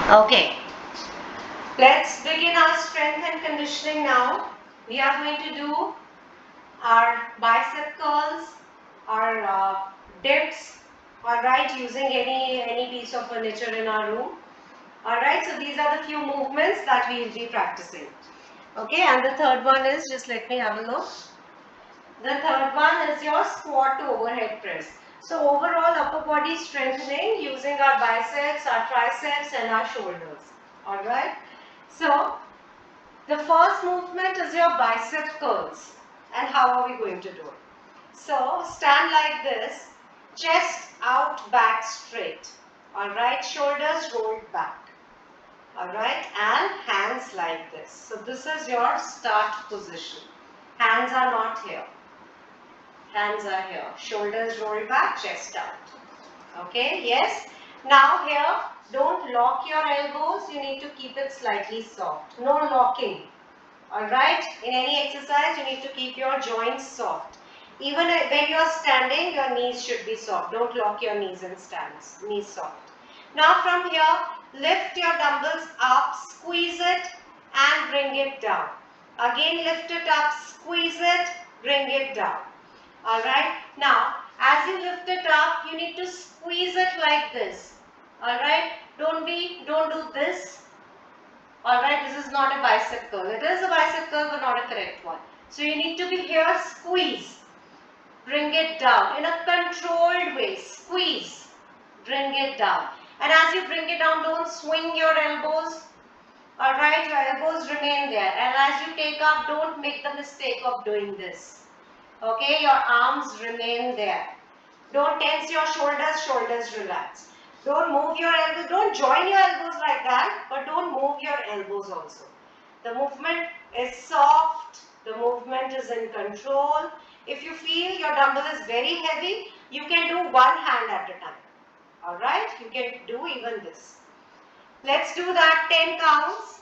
Okay, let's begin our strength and conditioning now. We are going to do our bicep curls, our dips, alright, using any piece of furniture in our room. Alright, so these are the few movements that we will be practicing. Okay, and the third one is, just let me have a look. The third one is your squat to overhead press. So overall upper body strengthening using our biceps, our triceps and our shoulders. Alright. So the first movement is your bicep curls. And how are we going to do it? So stand like this, chest out, back straight. Alright, shoulders rolled back. Alright, and hands like this. So this is your start position. Hands are not here. Hands are here. Shoulders rolled back, chest out. Okay, yes. Now here, don't lock your elbows. You need to keep it slightly soft. No locking. Alright, in any exercise, you need to keep your joints soft. Even when you are standing, your knees should be soft. Don't lock your knees and stand. Knees soft. Now from here, lift your dumbbells up, squeeze it and bring it down. Again lift it up, squeeze it, bring it down. Alright, now as you lift it up, you need to squeeze it like this. Alright, don't do this. Alright, this is not a bicep curl. It is a bicep curl but not a correct one. So you need to be here, squeeze. Bring it down in a controlled way. Squeeze. Bring it down. And as you bring it down, don't swing your elbows. Alright, your elbows remain there. And as you take up, don't make the mistake of doing this. Okay, your arms remain there. Don't tense your shoulders, shoulders relax. Don't move your elbows, don't join your elbows like that, but don't move your elbows also. The movement is soft, the movement is in control. If you feel your dumbbell is very heavy, you can do one hand at a time. Alright, you can do even this. Let's do that 10 counts.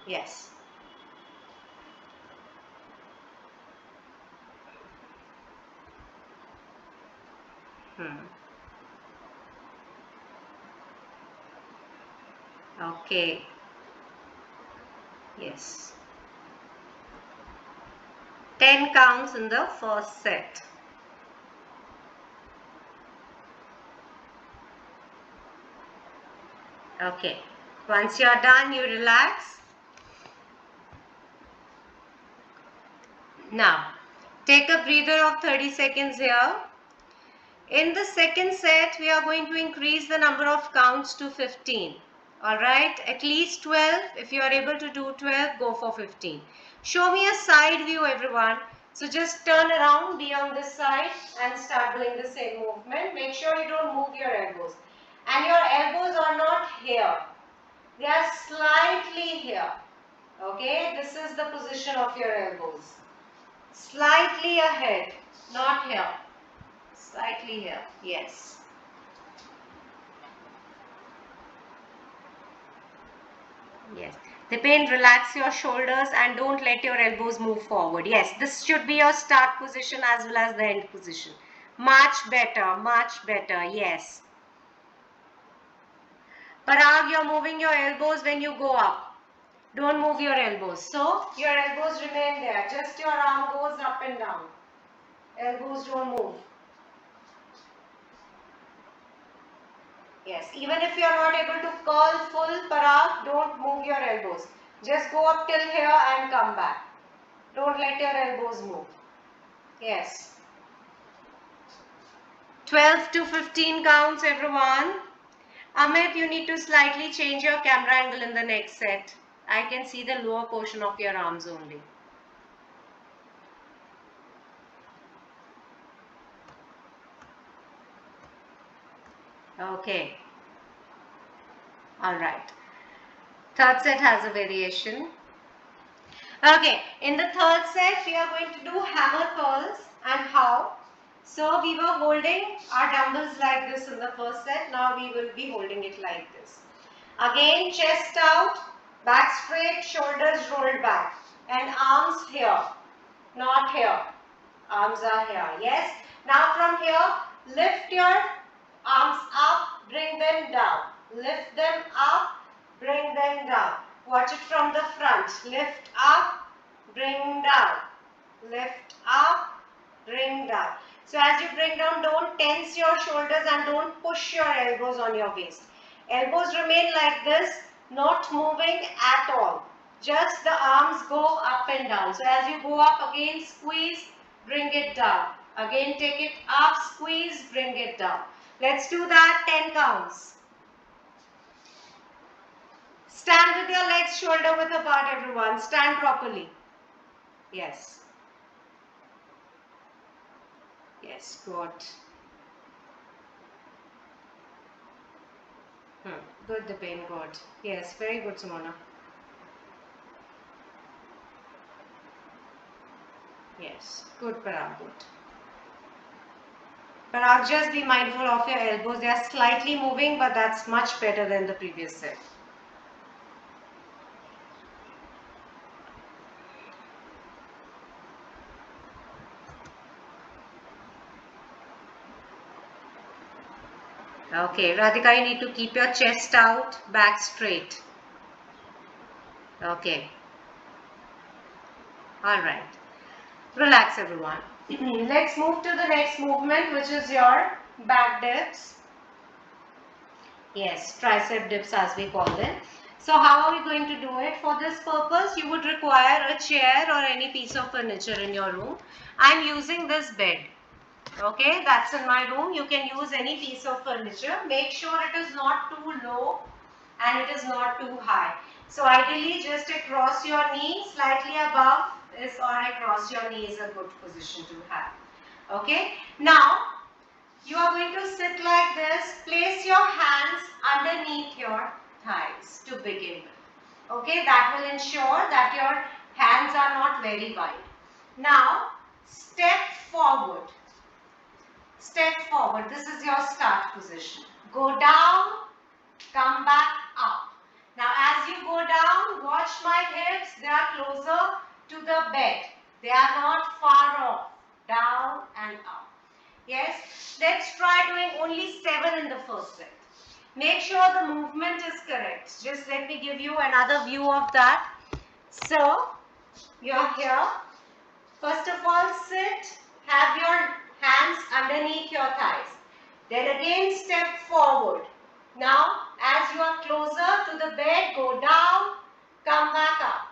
Yes. Okay. Yes. 10 counts in the first set. Okay. Once you are done, you relax. Now, take a breather of 30 seconds here. In the second set, we are going to increase the number of counts to 15. Alright, at least 12. If you are able to do 12, go for 15. Show me a side view, everyone. So just turn around, be on this side and start doing the same movement. Make sure you don't move your elbows. And your elbows are not here. They are slightly here. Okay, this is the position of your elbows. Slightly ahead, not here. Slightly here, yes. Yes. Dipen, relax your shoulders and don't let your elbows move forward. Yes, this should be your start position as well as the end position. Much better, yes. Parag, you're moving your elbows when you go up. Don't move your elbows. So, your elbows remain there. Just your arm goes up and down. Elbows don't move. Yes, even if you are not able to curl full, Parag, don't move your elbows. Just go up till here and come back. Don't let your elbows move. Yes. 12 to 15 counts, everyone. Amit, you need to slightly change your camera angle in the next set. I can see the lower portion of your arms only. Okay. Alright. Third set has a variation. Okay, in the third set, we are going to do hammer curls. And how? So, we were holding our dumbbells like this in the first set. Now, we will be holding it like this. Again, chest out, back straight, shoulders rolled back. And arms here, not here. Arms are here, yes. Now, from here, lift your Arms up, bring them down. Lift them up, bring them down. Watch it from the front. Lift up, bring down. Lift up, bring down. So as you bring down, don't tense your shoulders and don't push your elbows on your waist. Elbows remain like this, not moving at all. Just the arms go up and down. So as you go up, again squeeze, bring it down. Again take it up, squeeze, bring it down. Let's do that 10 counts. Stand with your legs shoulder width apart, everyone. Stand properly. Yes. Yes, good. Good, Dipen, good. Yes, very good, Sumona. Yes, good, Parag, good. Parag, just be mindful of your elbows. They are slightly moving, but that's much better than the previous set. Okay, Radhika, you need to keep your chest out, back straight. Okay. All right. Relax, everyone. Let's move to the next movement, which is your back dips. Yes, tricep dips as we call them. So how are we going to do it? For this purpose, you would require a chair or any piece of furniture in your room. I'm using this bed. Okay, that's in my room. You can use any piece of furniture. Make sure it is not too low and it is not too high. So ideally, just across your knee, slightly above this or across your knee is a good position to have. Okay, now you are going to sit like this. Place your hands underneath your thighs to begin with. Okay, that will ensure that your hands are not very wide. Now, step forward. Step forward. This is your start position. Go down, come back up. Now, as you go down, watch my hips. They are closer to the bed. They are not far off. Down and up. Yes, let's try doing only 7 in the first set. Make sure the movement is correct. Just let me give you another view of that. So, you're here. First of all, sit. Have your hands underneath your thighs. Then again step forward. Now, as you are closer to the bed, go down, come back up.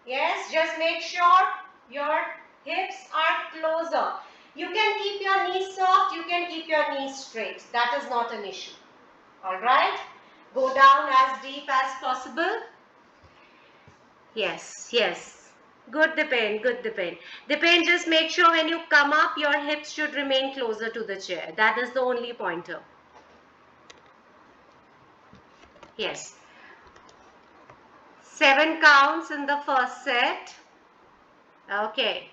Yes, just make sure your hips are closer. You can keep your knees soft, you can keep your knees straight. That is not an issue. Alright? Go down as deep as possible. Yes, yes. Good Dipen, good Dipen. Dipen, just make sure when you come up, your hips should remain closer to the chair. That is the only pointer. Yes. 7 counts in the first set. Okay.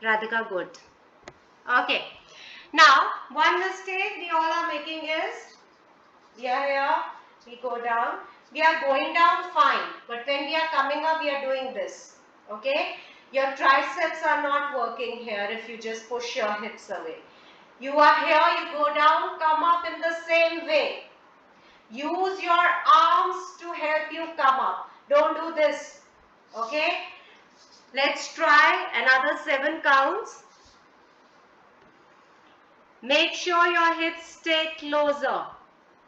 Radhika, good. Okay. Now, one mistake we all are making is, we are here, we go down. We are going down fine, but when we are coming up, we are doing this. Okay? Your triceps are not working here if you just push your hips away. You are here, you go down, come up in the same way. Use your arms to help you come up. Don't do this. Okay? Let's try another 7 counts. Make sure your hips stay closer.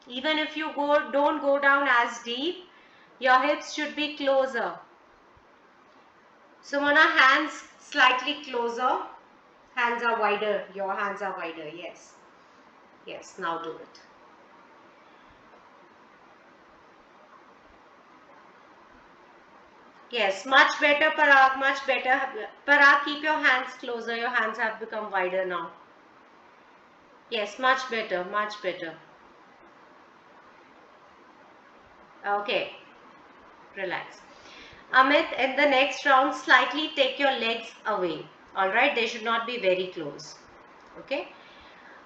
Even if you don't go down as deep, your hips should be closer. Sumana, hands slightly closer. Hands are wider. Your hands are wider. Yes. Yes, now do it. Yes, much better, Parag, much better. Parag, keep your hands closer. Your hands have become wider now. Yes, much better, much better. Okay, relax. Amit, in the next round, slightly take your legs away. Alright, they should not be very close. Okay,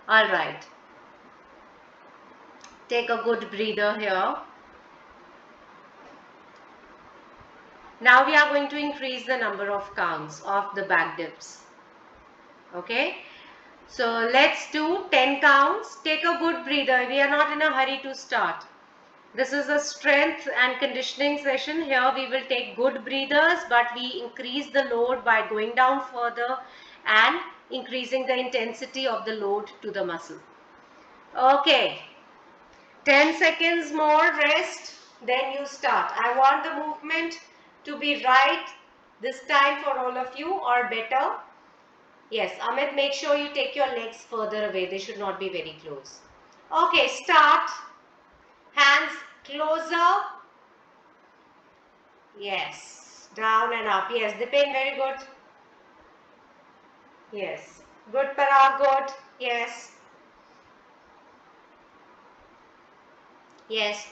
alright. Take a good breather here. Now we are going to increase the number of counts of the back dips. Okay, So let's do 10 counts. Take a good breather. We are not in a hurry to start. This is a strength and conditioning session. Here we will take good breathers, but we increase the load by going down further and increasing the intensity of the load to the muscle. Okay, 10 seconds more rest, then you start. I want the movement to be right this time for all of you, or better. Yes, Amit, make sure you take your legs further away. They should not be very close. Okay, start. Hands closer. Yes, down and up. Yes, Dipen, very good. Yes, good Parag, good. Yes, yes.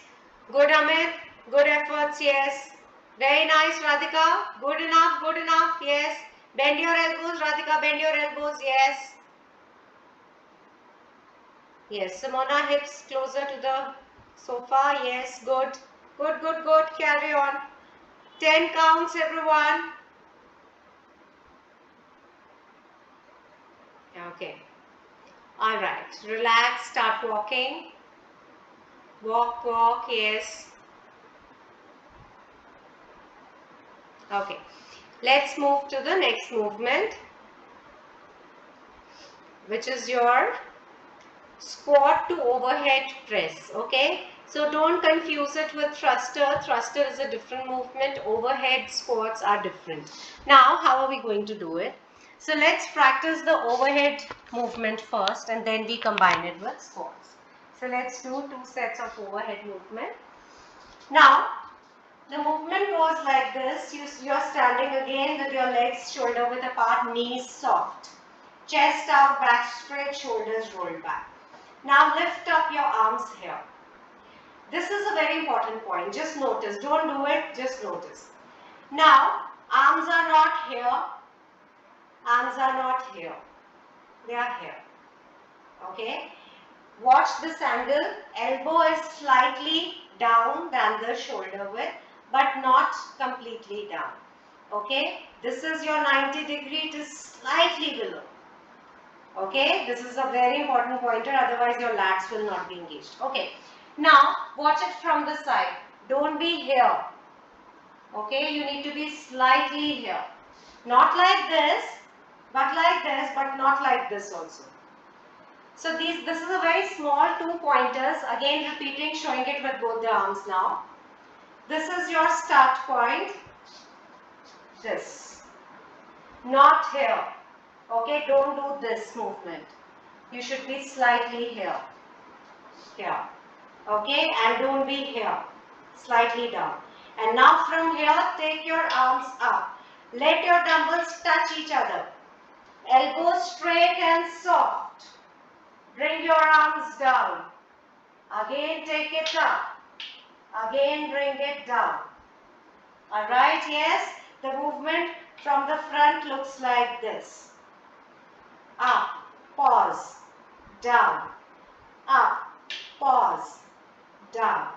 Good Amit, good efforts. Yes, very nice Radhika. Good enough, good enough. Yes, bend your elbows, Radhika. Bend your elbows. Yes, yes. Simona, hips closer to the sofa. Yes, good, good, good, good. Carry on. 10 counts, everyone. Okay. All right. Relax. Start walking. Walk, walk. Yes. Okay. Let's move to the next movement, which is your squat to overhead press. Okay. So don't confuse it with thruster. Thruster is a different movement. Overhead squats are different. Now, how are we going to do it? So let's practice the overhead movement first, and then we combine it with squats. So let's do 2 sets of overhead movement. Now, the movement goes like this. You're standing again with your legs shoulder width apart, knees soft. Chest out, back straight, shoulders rolled back. Now lift up your arms here. This is a very important point. Just notice. Don't do it, just notice. Now, arms are not here. Arms are not here. They are here. Okay. Watch this angle. Elbow is slightly down than the shoulder width, but not completely down. Okay. This is your 90 degree. It is slightly below. Okay. This is a very important pointer. Otherwise, your lats will not be engaged. Okay. Now, watch it from the side. Don't be here. Okay. You need to be slightly here. Not like this, but not like this also. So this is a very small 2 pointers. Again repeating, showing it with both the arms now. This is your start point. This. Not here. Okay, don't do this movement. You should be slightly here. Here. Okay, and don't be here. Slightly down. And now from here, take your arms up. Let your dumbbells touch each other. Elbows straight and soft. Bring your arms down. Again, take it up. Again, bring it down. Alright, yes? The movement from the front looks like this. Up, pause, down. Up, pause, down.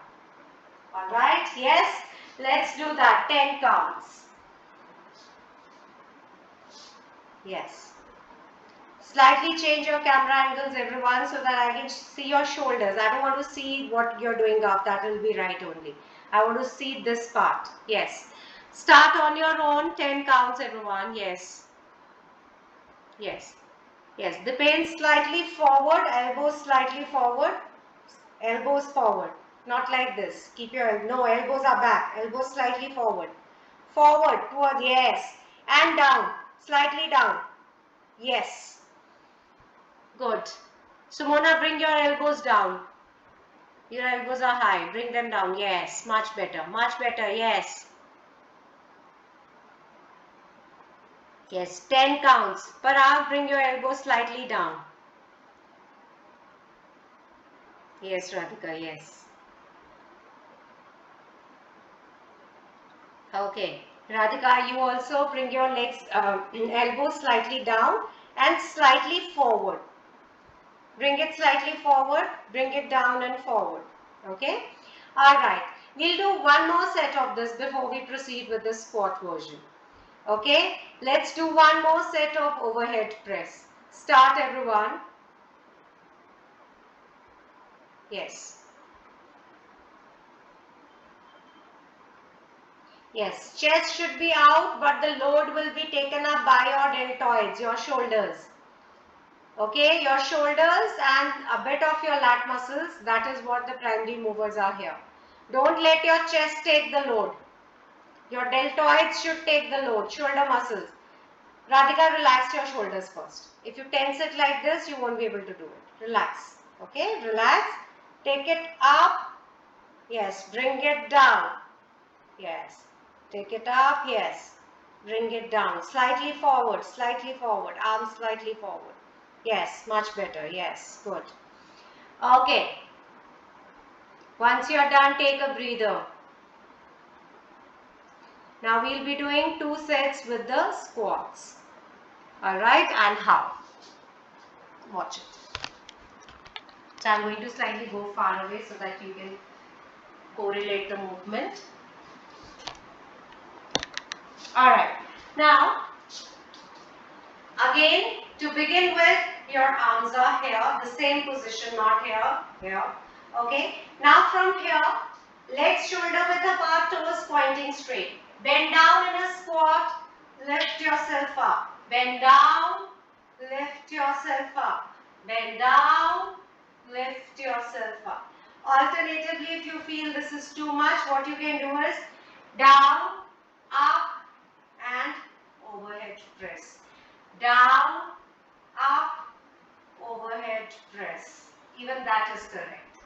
Alright, yes? Let's do that. 10 counts. Yes. Slightly change your camera angles, everyone, so that I can see your shoulders. I don't want to see what you're doing up. That will be right only. I want to see this part. Yes. Start on your own. 10 counts, everyone. Yes. Yes. Yes. The pain slightly forward. Elbows slightly forward. Elbows forward. Not like this. Keep your, no, elbows are back. Elbows slightly forward. Forward towards, yes. And down. Slightly down. Yes. Good. Sumona, bring your elbows down. Your elbows are high. Bring them down. Yes. Much better. Much better. Yes. Yes. 10 counts. Parag, bring your elbows slightly down. Yes, Radhika. Yes. Okay. Radhika, you also bring your legs, elbows slightly down and slightly forward. Bring it slightly forward, bring it down and forward. Okay? Alright. We'll do one more set of this before we proceed with the squat version. Okay? Let's do one more set of overhead press. Start, everyone. Yes. Yes, chest should be out, but the load will be taken up by your deltoids, your shoulders. Okay, your shoulders and a bit of your lat muscles, that is what the primary movers are here. Don't let your chest take the load. Your deltoids should take the load, shoulder muscles. Radhika, relax your shoulders first. If you tense it like this, you won't be able to do it. Relax. Okay, relax. Take it up. Yes, bring it down. Yes. Take it up. Yes. Bring it down. Slightly forward, arms slightly forward. Yes, much better. Yes, good. Okay. Once you're done, take a breather. Now we'll be doing 2 sets with the squats. Alright, and how? Watch it. So I'm going to slightly go far away so that you can correlate the movement. Alright, now again to begin with, your arms are here, the same position, not here, here. Okay, now from here, legs shoulder width apart, toes pointing straight. Bend down in a squat, lift yourself up. Bend down, lift yourself up. Bend down, lift yourself up. Alternatively, if you feel this is too much, what you can do is down, up and overhead press. Down, up, overhead press. Even that is correct.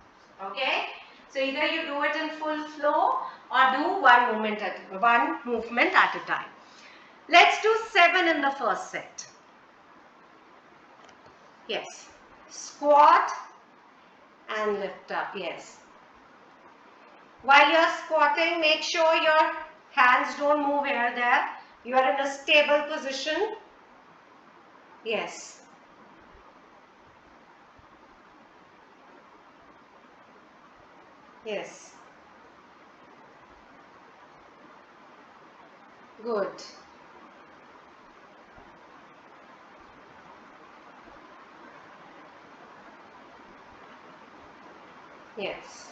Okay? So either you do it in full flow or do one movement at a time. Let's do 7 in the first set. Yes. Squat and lift up. Yes. While you are squatting, make sure your hands don't move here there. You are in a stable position. Yes. Yes. Good. Yes.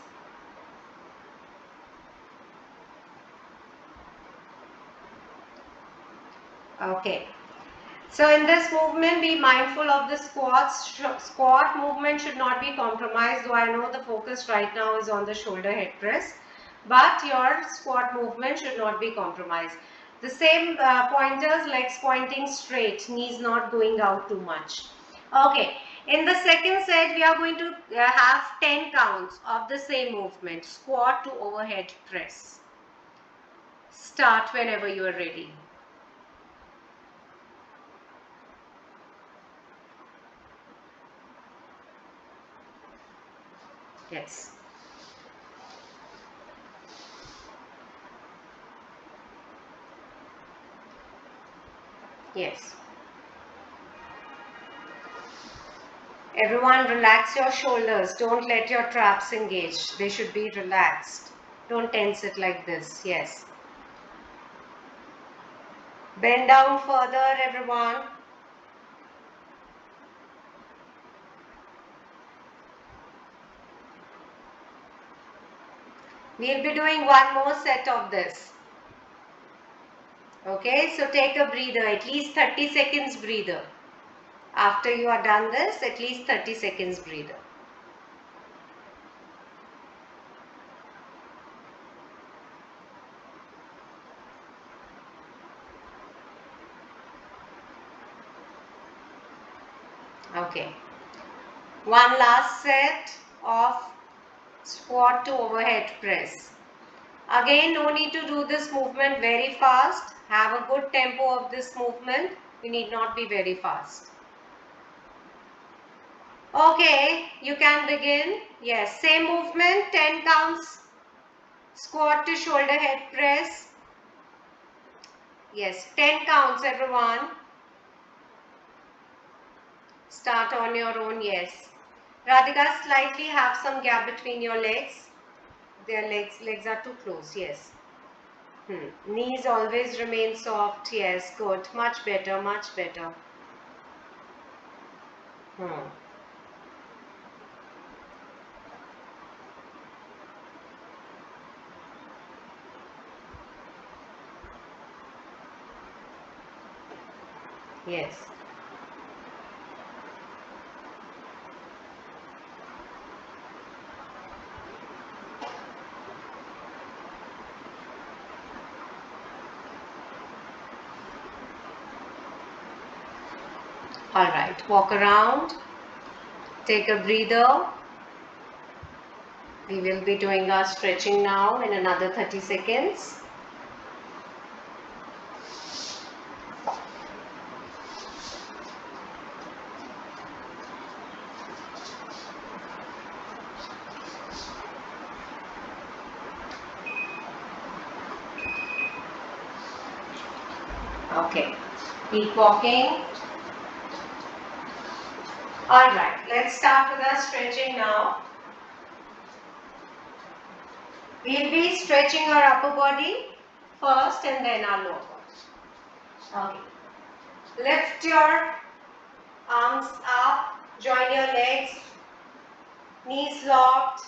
Okay. So in this movement, be mindful of the squats. Squat movement should not be compromised, though I know the focus right now is on the shoulder head press. But your squat movement should not be compromised. The same pointers, legs pointing straight, knees not going out too much. Okay. In the second set, we are going to have 10 counts of the same movement. Squat to overhead press. Start whenever you are ready. Yes. Yes. Everyone relax your shoulders. Don't let your traps engage. They should be relaxed. Don't tense it like this. Yes. Bend down further, everyone. We'll be doing one more set of this. Okay, so take a breather, at least 30 seconds breather. After you are done this, at least 30 seconds breather. Okay. One last set of squat to overhead press. Again, no need to do this movement very fast. Have a good tempo of this movement. You need not be very fast. Okay, you can begin. Yes, same movement, 10 counts. Squat to shoulder head press. Yes, 10 counts, everyone. Start on your own, yes. Radhika, slightly have some gap between your legs. Their legs are too close, yes. Knees always remain soft, yes, good. Much better, much better. Hmm. Yes. All right. Walk around. Take a breather. We will be doing our stretching now in another 30 seconds. Okay. Keep walking. Alright, let's start with our stretching now. We'll be stretching our upper body first and then our lower body. Okay. Lift your arms up, join your legs, knees locked,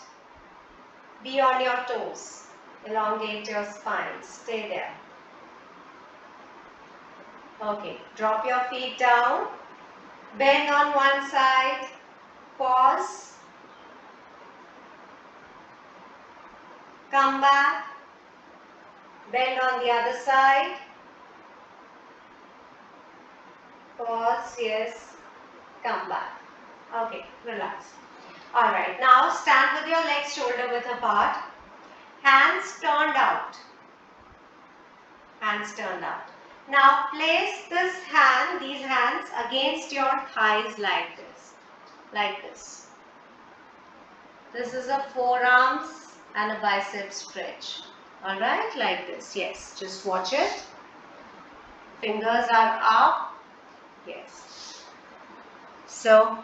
be on your toes. Elongate your spine, stay there. Okay, drop your feet down, bend on one side, pause, come back, bend on the other side, pause, yes, come back. Okay, relax. Alright, now stand with your legs shoulder width apart, hands turned out. Hands turned out. Now place these hands against your thighs like this. Like this. This is a forearms and a bicep stretch. Alright, like this. Yes, just watch it. Fingers are up. Yes. So,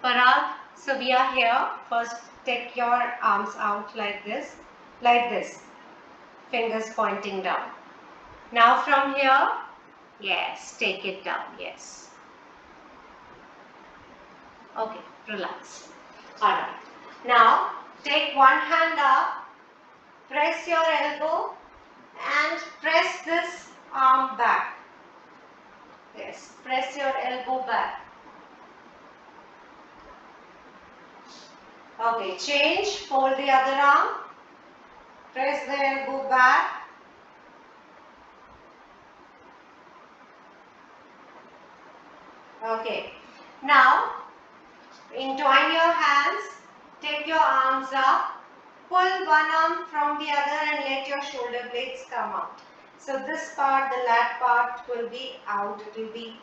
Parag, so we are here. First, take your arms out like this. Like this. Fingers pointing down. Now from here, yes, take it down, yes. Okay, relax. Alright. Now, take one hand up, press your elbow and press this arm back. Yes, press your elbow back. Okay, change, fold the other arm, press the elbow back. Okay, now entwine your hands, take your arms up, pull one arm from the other and let your shoulder blades come out. So this part, the lat part will be out, it will be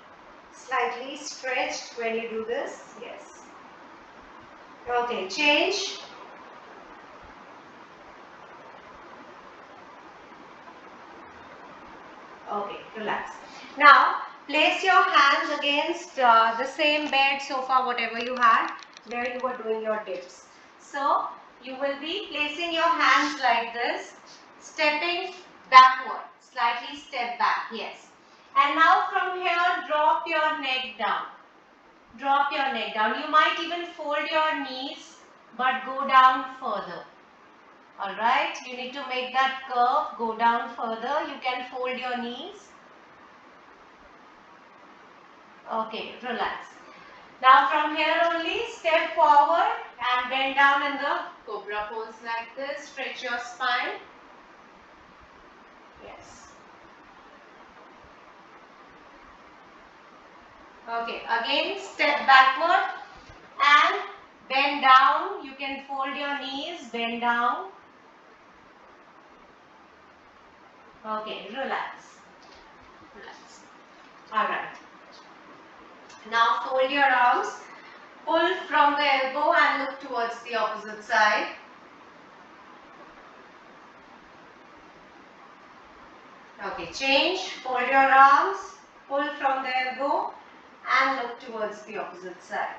slightly stretched when you do this, yes. Okay, change. Okay, relax. Now, place your hands against the same bed, sofa, whatever you had, where you were doing your dips. So, you will be placing your hands like this, stepping backward, slightly step back, yes. And now from here, drop your neck down. Drop your neck down. You might even fold your knees, but go down further. Alright, you need to make that curve, go down further. You can fold your knees. Okay, relax. Now from here only, step forward and bend down in the cobra pose like this. Stretch your spine. Yes. Okay, again step backward and bend down. You can fold your knees, bend down. Okay, relax. Relax. Alright. Now fold your arms. Pull from the elbow and look towards the opposite side. Okay, change. Fold your arms. Pull from the elbow and look towards the opposite side.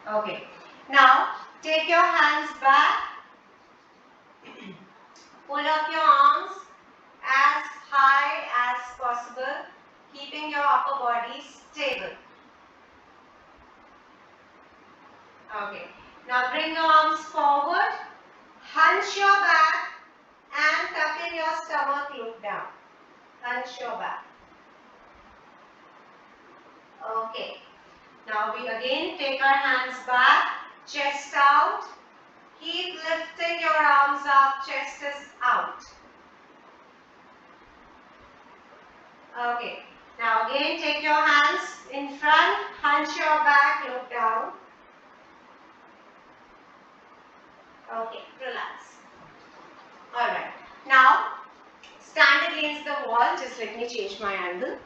Okay. Now, take your hands back. Pull up your arms as high as possible. keeping your upper body stable. Okay. Now bring your arms forward, hunch your back and tuck in your stomach, look down. Hunch your back. Okay. Now we again take our hands back, chest out. Keep lifting your arms up, chest is out. Okay. Now again take your hands in front, hunch your back, look down. Okay, relax. Alright. Now stand against the wall. Just let me change my angle.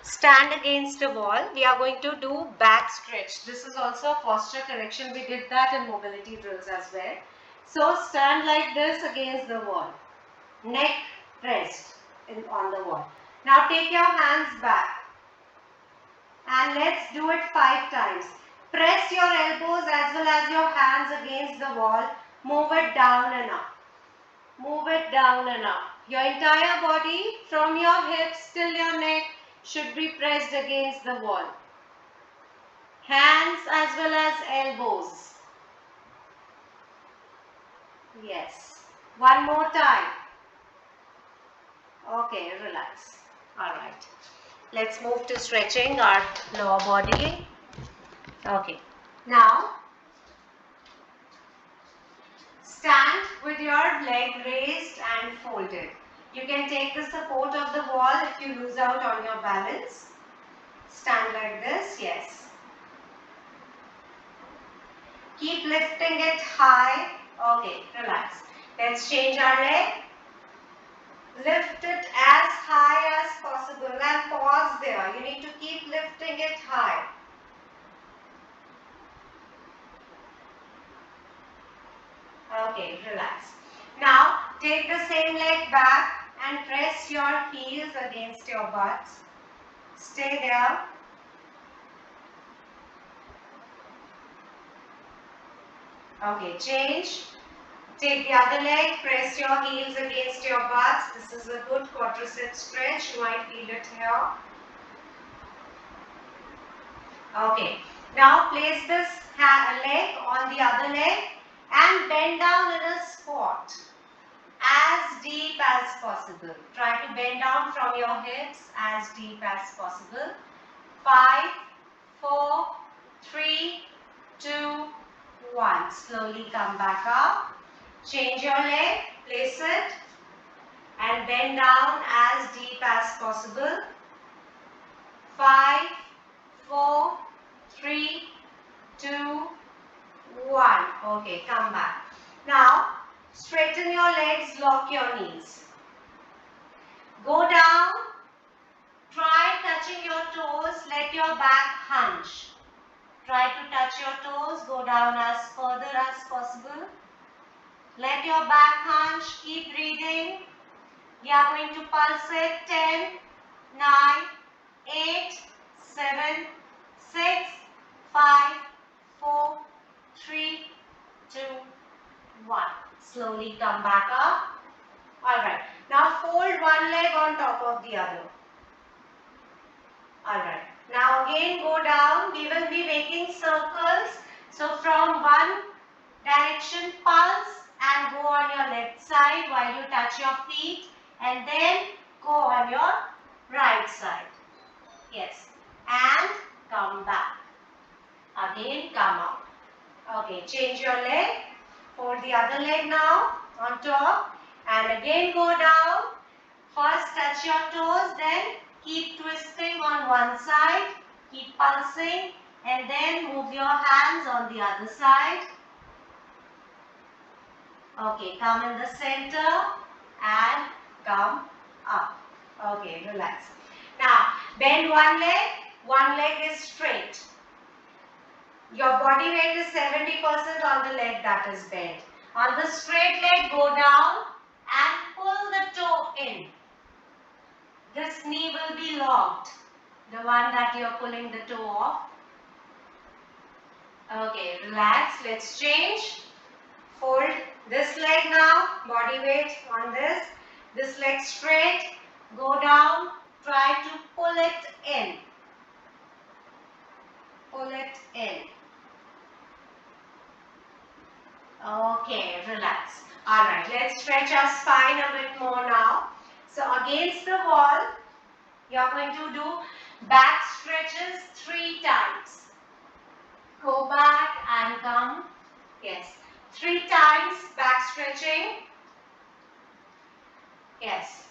Stand against a wall. We are going to do back stretch. This is also a posture correction. We did that in mobility drills as well. So stand like this against the wall. Neck pressed on the wall. Now take your hands back. And let's do it 5 times. Press your elbows as well as your hands against the wall. Move it down and up. Move it down and up. Your entire body from your hips till your neck should be pressed against the wall. Hands as well as elbows. Yes. One more time. Okay, relax. Alright. Let's move to stretching our lower body. Okay. Now, stand with your leg raised and folded. You can take the support of the wall if you lose out on your balance. Stand like this, yes. Keep lifting it high. Okay, relax. Let's change our leg. Lift it as high as possible and pause there. You need to keep lifting it high. Okay, relax. Now, take the same leg back and press your heels against your butts. Stay there. Okay, change. Take the other leg, press your heels against your butts. This is a good quadricep stretch. You might feel it here. Okay, now place this leg on the other leg and bend down in a squat as deep as possible. Try to bend down from your hips as deep as possible. 5, 4, 3, 2, 1. Slowly come back up. Change your leg, place it and bend down as deep as possible. 5, 4, 3, 2, 1. Okay, come back. Now, straighten your legs, lock your knees. Go down, try touching your toes, let your back hunch. Try to touch your toes, go down as further as possible. Let your back hunch, keep breathing. We are going to pulse it. 10, 9, 8, 7, 6, 5, 4, 3, 2, 1. Slowly come back up. Alright. Now fold one leg on top of the other. Alright. Now again go down. We will be making circles. So from one direction pulse and go on your left side while you touch your feet and then go on your right side. Yes. And come back. Again come up. Okay, change your leg. Fold the other leg now on top and again go down. First touch your toes, then keep twisting on one side, keep pulsing and then move your hands on the other side. Okay, come in the center and come up. Okay, relax. Now, bend one leg is straight. Your body weight is 70% on the leg that is bent. On the straight leg, go down and pull the toe in. This knee will be locked, the one that you are pulling the toe off. Okay, relax. Let's change. Fold this leg now, body weight on this This leg straight, go down, try to pull it in. Pull it in. Okay, relax. Alright, let's stretch our spine a bit more now. So against the wall, you're going to do back stretches 3 times. Go back and come. Yes. 3 times back stretching. Yes.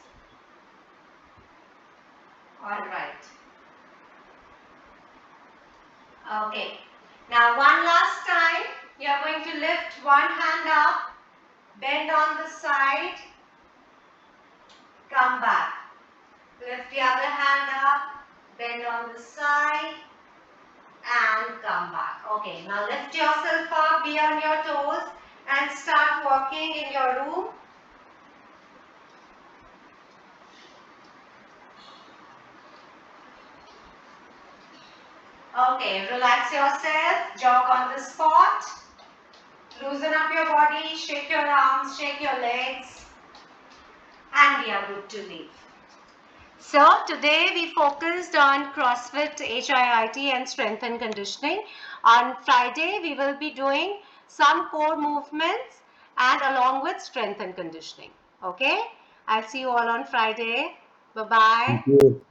Alright. Okay. Now one last time. You're going to lift one hand up. Bend on the side. Come back. Lift the other hand up. Bend on the side. And come back. Okay, now lift yourself up, be on your toes and start walking in your room. Okay, relax yourself, jog on the spot, loosen up your body, shake your arms, shake your legs, and we are good to leave. So today we focused on CrossFit, HIIT and strength and conditioning. On Friday we will be doing some core movements and along with strength and conditioning. Okay, I'll see you all on Friday. Bye-bye. Thank you.